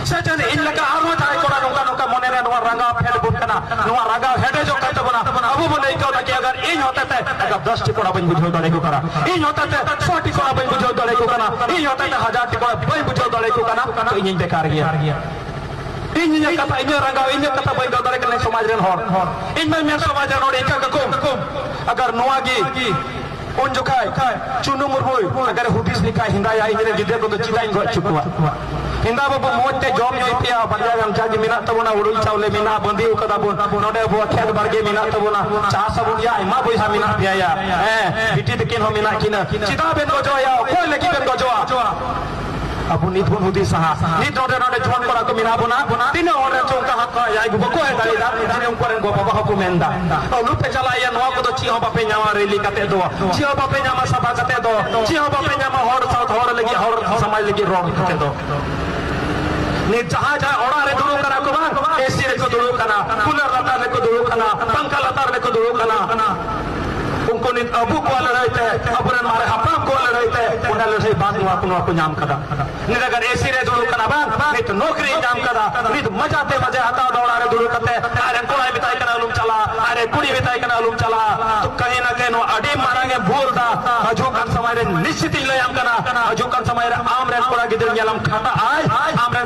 Schezwan इन लगा आरो जाय कोड़ा नोका नोका मने रे नोवा रंगा फेड बुकना नोवा रंगा हेडे जो कहते बना अबु बोले क्यों कि अगर इन होते थे अगर 10 टी कोड़ा बन बुझो दड़े को करा इन होते थे 100 टी कोड़ा बन बुझो दड़े को करा इन होते थे 1000 टी कोड़ा बन बुझो दड़े को करा तो इन बेकार गया इन कथा इन रंगा इन कथा बन दड़े के समाज रे हर इन में समाज रे नोडे का कुम अगर नोवा गी उन जोखाय चुनु मुरमुई अगर हुदिस लिखा हिंदाया इन गिदे को चिदाई गो चुकवा हिंदा बाबू मोटे जॉब जो पिया बंदिया गम जागी मिना तबोना उड़ुई चावले मिना बंदी कदा बो नोडे बो खेत बारगे मिना तबोना चास अब या इमा बोइसा मिना पिया या बिटी तकिन हो मिना किना चिदा बेन गजवा या कोई लगी बेन गजवा अबु नित बन हुदी सहा नित नोडे नोडे जोन कोरा को मिना बोना तीन ओरे चोंका हाथ या गो को दाई दा जिने उनकोरेन गो बाबा को मेंदा लुपे चला या नवा को तो चिहो बापे न्यावा रेली कते दो चिहो बापे न्यामा सभा कते दो चिहो बापे न्यामा हर साथ हर लगी हर समाज लगी रोड कते दो नि जहां जहां ओड़ा रे दुरु करा को बा एसी रे को दुरु कना कूलर लतार रे को दुरु कना पंखा लतार रे को दुरु कना उनको नित अबू को लड़ाइते अपरन मारे हपाम को लड़ाइते उन्हें लड़ाई बात नुआ को नाम कदा नित अगर एसी रे दुरु कना बा नित नौकरी नाम कदा नित मजाते मजे हता दौड़ा रे दुरु कते अरे कोई बिताई कना लुम चला अरे कुड़ी बिताई कना लुम चला तो कहीं ना कहीं नो अडी मारांगे भूल दा अजुकन समय रे निश्चित लयम कना अजुकन समय रे आम रे कोड़ा गिदर यलम खाता आज आम रे